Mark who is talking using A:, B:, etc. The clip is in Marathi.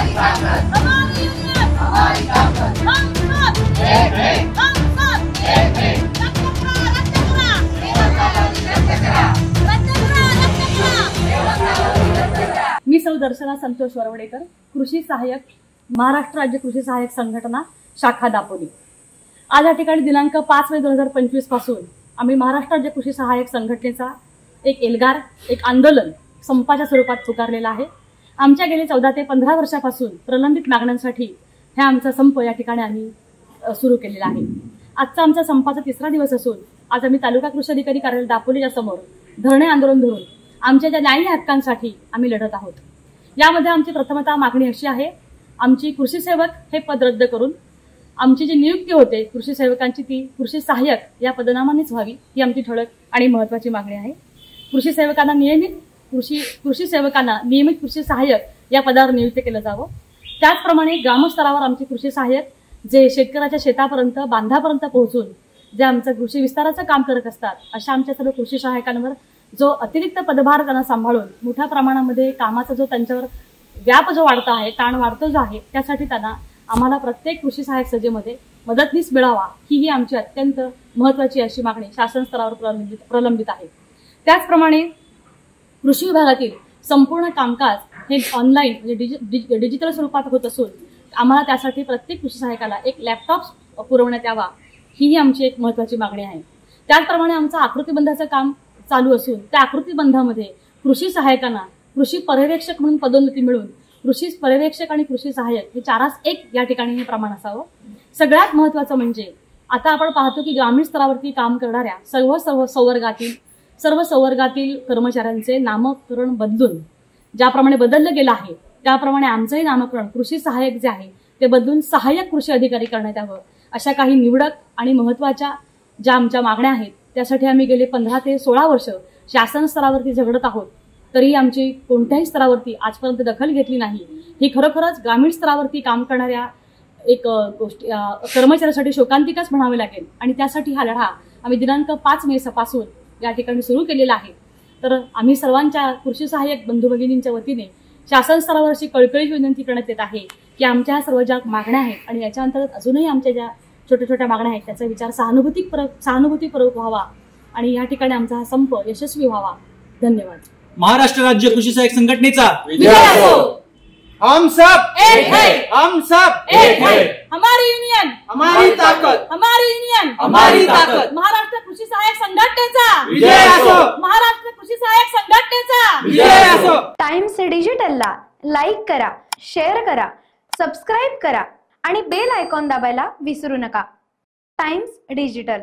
A: हमारी यूनियन हमारी ताकत, हम सब एक हैं, हम सब एक हैं।
B: मी सौ दर्शना संतोष वरवडेकर, कृषी सहाय्यक, महाराष्ट्र राज्य कृषी सहाय्यक संघटना शाखा दापोली। आज या ठिकाणी दिनांक 5 मे 2025 पासून आम्ही महाराष्ट्र राज्य कृषी सहाय्यक संघटनेचा एक एल्गार, एक आंदोलन संपाच्या स्वरूपात पुकारलेला आहे। आमच्या गेले 14 ते 15 वर्षापासून प्रलंबित मागण्यांसाठी हे आमचा संप या ठिकाणी आम्ही सुरू केलेला आहे। आजचा आमचा संपाचा 3रा दिवस असून आज आम्ही तालुका कृषी अधिकारी कार्यालय दापोलीच्या समोर धरणे आंदोलन धरून आमच्या ज्या न्यायी हक्कांसाठी आम्ही लढत आहोत। यामध्ये आमची प्रथमतः मागणी अशी आहे, आमची कृषी सेवक हे पद रद्द करून आमची जी नियुक्ती होते कृषी सेवकांची ती कृषी सहाय्यक या पदनामानेच व्हावी, ही आमची ठळक आणि महत्त्वाची मागणी आहे। कृषी सेवकांना नियमित कृषी सहाय्यक या पदावर नियुक्त केलं जावं। त्याचप्रमाणे ग्रामस्तरावर आमचे कृषी सहाय्यक जे शेतकऱ्याच्या शेतापर्यंत बांधापर्यंत पोहोचून जे आमचं कृषी विस्ताराचं काम करत असतात, अशा आमच्या सर्व कृषी सहाय्यकांवर जो अतिरिक्त पदभार त्यांना सांभाळून मोठ्या प्रमाणामध्ये कामाचा जो त्यांच्यावर व्याप जो वाढता आहे, ताण वाढतो जो आहे, त्यासाठी त्यांना आम्हाला प्रत्येक कृषी सहाय्यक सेवेमध्ये मदतनीस मिळावा, ही आमची अत्यंत महत्त्वाची अशी मागणी शासन स्तरावर प्रलंबित आहे। त्याचप्रमाणे कृषी विभागातील संपूर्ण कामकाज हे ऑनलाईन म्हणजे डिजिटल स्वरूपात होत असून आम्हाला त्यासाठी प्रत्येक कृषी सहाय्यकाला एक लॅपटॉप पुरवण्यात यावा, ही आमची एक महत्त्वाची मागणी आहे। त्याचप्रमाणे आमचं आकृतीबंधाचं काम चालू असून त्या आकृतीबंधामध्ये कृषी सहाय्यकांना कृषी पर्यवेक्षक म्हणून पदोन्नती मिळून कृषी पर्यवेक्षक आणि कृषी सहाय्यक हे 4:1 या ठिकाणी हे प्रमाण असावं। सगळ्यात महत्त्वाचं म्हणजे आता आपण पाहतो की ग्रामीण स्तरावरती काम करणाऱ्या सर्व संवर्गातील कर्मचाऱ्यांचे नामकरण बदलून ज्याप्रमाणे बदललं गेलं आहे त्याप्रमाणे आमचंही नामकरण कृषी सहाय्यक जे आहे ते बदलून सहाय्यक कृषी अधिकारी करण्यात यावं। अशा काही निवडक आणि महत्त्वाच्या ज्या आमच्या मागण्या आहेत त्यासाठी आम्ही गेले 15 ते 16 वर्ष शासन स्तरावरती झगडत आहोत, तरी आमची कोणत्याही स्तरावरती आजपर्यंत दखल घेतली नाही। ही खरोखरच ग्रामीण स्तरावरती काम करणाऱ्या एक कर्मचाऱ्यासाठी शोकांतिकाच म्हणावे लागेल आणि त्यासाठी हा लढा आम्ही दिनांक 5 मे पासून या ठिकाणी सुरू केलेला आहे। तर आम्ही सर्वांच्या कृषी सहाय्यक बंधू भगिनींच्या वतीने शासन स्तरावर अशी कळकळीची विनंती करण्यात येत आहे की आमच्या सर्व ज्या मागण्या आहेत आणि याच्या अंतर्गत अजूनही आमच्या ज्या छोट्या छोट्या मागण्या आहेत त्याचा विचार सहानुभूतीपूर्वक व्हावा आणि या ठिकाणी आमचा हा संप यशस्वी व्हावा। धन्यवाद।
C: महाराष्ट्र राज्य कृषी सहाय्यक संघटनेचा
B: विजय असो।
D: हम सब
A: एक है,
D: हम सब
A: एक है।
B: हमारी यूनियन
D: हमारी ताकत,
B: हमारी यूनियन
D: हमारी ताकत।
B: महाराष्ट्र कृषी सहाय्यक संघटनेचा
D: विजय असो।
B: महाराष्ट्र कृषी सहाय्यक संघटनेचा
D: विजय असो।
E: टाइम्स डिजिटलला लाईक करा, शेअर करा, सबस्क्राईब करा आणि बेल आयकॉन दाबायला विसरू नका। Times digital.